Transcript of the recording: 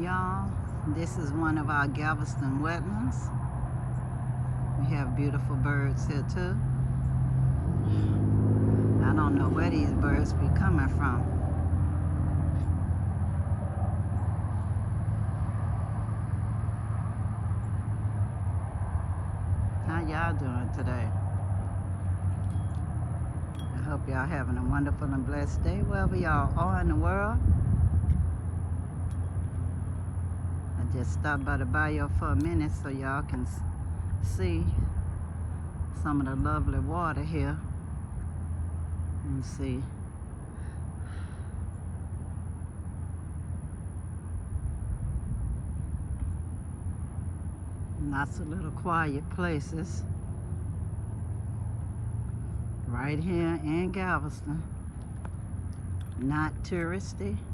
Y'all, this is one of our Galveston wetlands. We have beautiful birds here too. I don't know where these birds be coming from. How y'all doing today? I hope y'all having a wonderful and blessed day wherever y'all are in the world. I just stopped by the bayou for a minute so y'all can see some of the lovely water here. Let me see. Lots of little quiet places right here in Galveston. Not touristy.